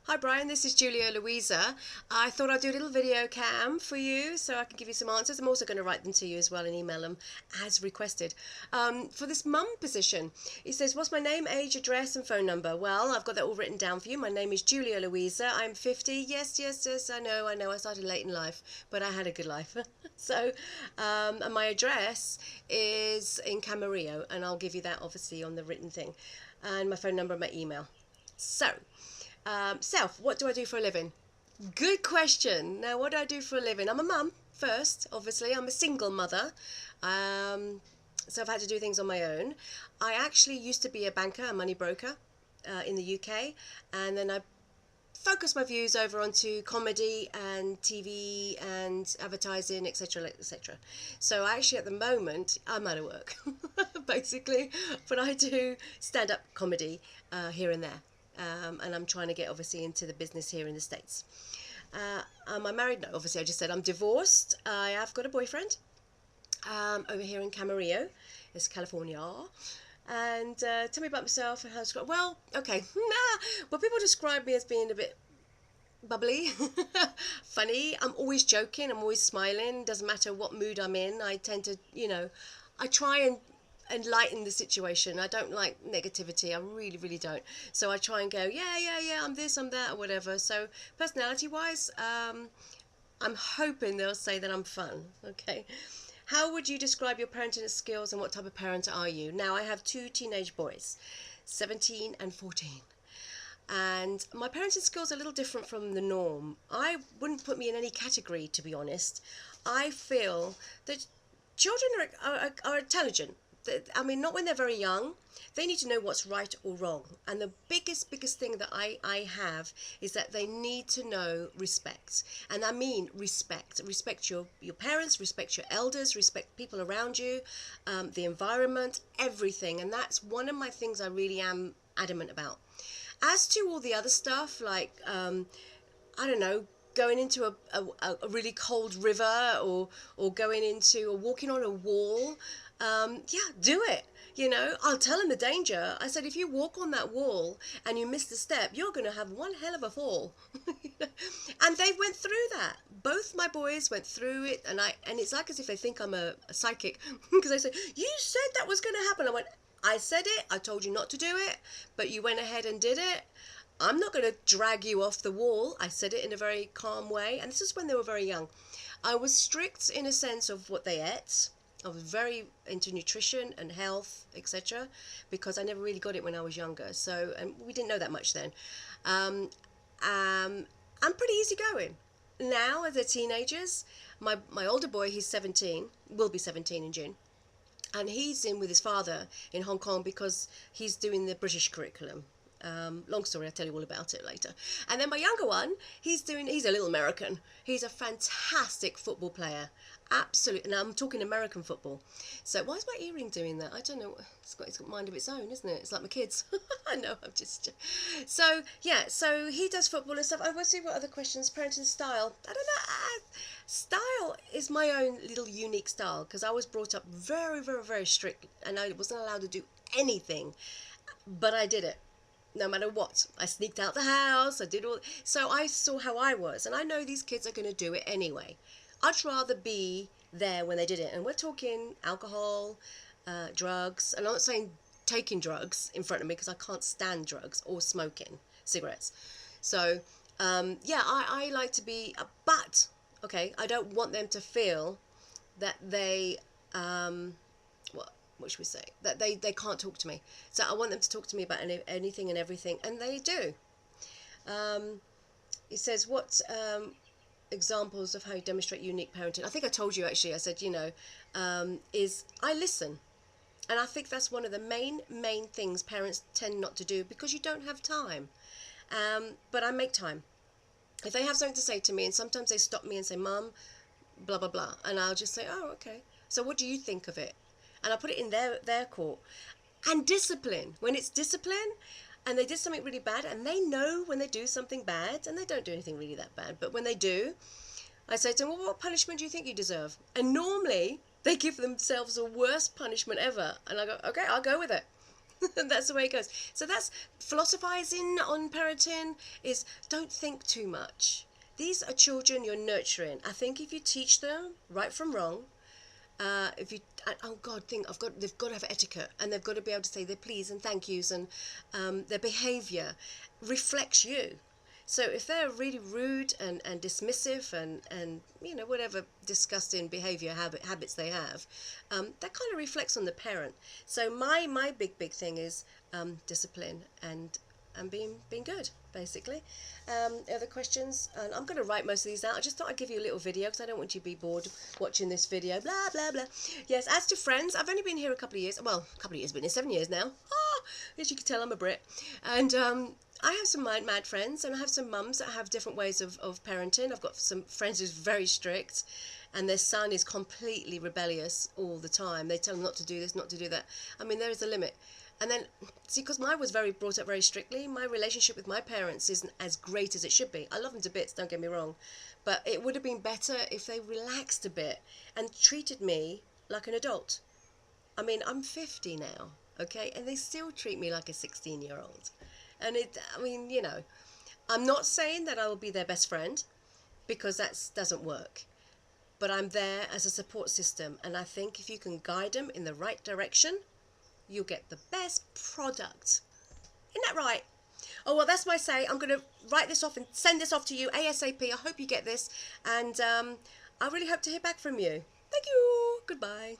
Hi Brian, this is Julia Louisa. I thought I'd do a little video cam for you so I can give you some answers. I'm also going to write them to you as well and email them as requested. For this mum position, it says, what's my name, age, address and phone number? Well, I've got that all written down for you. My name is Julia Louisa. I'm 50. Yes, I know. I started late in life, but I had a good life. And my address is in Camarillo, and I'll give you that obviously on the written thing. And my phone number and my email. So, self, what do I do for a living? Good question. Now, what do I do for a living? I'm a mum first, obviously. I'm a single mother. Um, so I've had to do things on my own. I actually used to be a banker, a money broker in the UK, and then I focused my views over onto comedy and TV and advertising, etc., etc. So actually, at the moment, I'm out of work, basically, but I do stand-up comedy here and there. And I'm trying to get obviously into the business here in the States. Am I married? No, obviously I just said I'm divorced. I have got a boyfriend over here in Camarillo, it's California. And tell me about myself and how to describe. Well, okay, well, people describe me as being a bit bubbly, funny. I'm always joking. I'm always smiling. Doesn't matter what mood I'm in. I tend to, I try and lighten the situation. I don't like negativity. I really, really don't. So I try and go, yeah, I'm this, I'm that, or whatever. So personality wise, I'm hoping they'll say that I'm fun. Okay. How would you describe your parenting skills and what type of parent are you? Now, I have two teenage boys, 17 and 14. And my parenting skills are a little different from the norm. I wouldn't put me in any category, to be honest. I feel that children are intelligent. I mean, not when they're very young. They need to know what's right or wrong. And the biggest thing that I have is that they need to know respect. And I mean respect. Respect your parents, respect your elders, respect people around you, the environment, everything. And that's one of my things I really am adamant about. As to all the other stuff, like, I don't know, going into a really cold river or going into or walking on a wall, yeah, do it. I'll tell them the danger. I said, if you walk on that wall and you miss the step, you're going to have one hell of a fall. And they went through that. Both my boys went through it, and it's like as if they think I'm a psychic, because they say, you said that was going to happen. I said it. I told you not to do it, but you went ahead and did it. I'm not going to drag you off the wall. I said it in a very calm way, and this is when they were very young. I was strict in a sense of what they ate. I was very into nutrition and health, etc., because I never really got it when I was younger. So, and we didn't know that much then. I'm pretty easygoing. Now, as they're teenagers, my older boy, he's 17, will be 17 in June. And he's in with his father in Hong Kong because he's doing the British curriculum. Long story, I'll tell you all about it later. And then my younger one, he's a little American. He's a fantastic football player. Absolutely. Now I'm talking American football. So why is my earring doing that? I don't know. It's got mind of its own, isn't it? It's like my kids. I know, I'm just... So, yeah, so he does football and stuff. I will see what other questions. Parenting style. I don't know. Style is my own little unique style because I was brought up very, very, very strict and I wasn't allowed to do anything. But I did it. No matter what. I sneaked out the house. I did all... So I saw how I was. And I know these kids are going to do it anyway. I'd rather be there when they did it. And we're talking alcohol, drugs. And I'm not saying taking drugs in front of me because I can't stand drugs or smoking cigarettes. So, yeah, I like to be... But, okay, I don't want them to feel that they... what should we say? That they can't talk to me. So I want them to talk to me about anything and everything. And they do. It says, what... examples of how you demonstrate unique parenting. I think I told you actually, I said, is I listen. And I think that's one of the main things parents tend not to do because you don't have time. But I make time. If they have something to say to me, and sometimes they stop me and say, Mum, blah, blah, blah. And I'll just say, oh, okay. So what do you think of it? And I put it in their court. And discipline. When it's discipline, and they did something really bad, and they know when they do something bad, and they don't do anything really that bad, but when they do, I say to them, well, what punishment do you think you deserve? And normally, they give themselves the worst punishment ever. And I go, okay, I'll go with it. And that's the way it goes. So that's philosophizing on parenting is don't think too much. These are children you're nurturing. I think if you teach them right from wrong, if you oh God, think they've got to have etiquette, and they've got to be able to say their please and thank yous, and their behaviour reflects you. So if they're really rude and dismissive and whatever disgusting behaviour habits they have, that kind of reflects on the parent. So my big thing is discipline and being good, basically. Other questions? And I'm going to write most of these out. I just thought I'd give you a little video because I don't want you to be bored watching this video. Blah, blah, blah. Yes, as to friends, I've only been here a couple of years. Well, a couple of years, been here 7 years now. As you can tell, I'm a Brit. And I have some mad friends, and I have some mums that have different ways of parenting. I've got some friends who's very strict, and their son is completely rebellious all the time. They tell him not to do this, not to do that. I mean, there is a limit. And then, see, because mine was brought up very strictly, my relationship with my parents isn't as great as it should be. I love them to bits, don't get me wrong. But it would have been better if they relaxed a bit and treated me like an adult. I mean, I'm 50 now, okay? And they still treat me like a 16-year-old. And I'm not saying that I will be their best friend, because that doesn't work. But I'm there as a support system. And I think if you can guide them in the right direction, you'll get the best product. Isn't that right? Oh, well, that's my say. I'm going to write this off and send this off to you ASAP. I hope you get this. And I really hope to hear back from you. Thank you. Goodbye.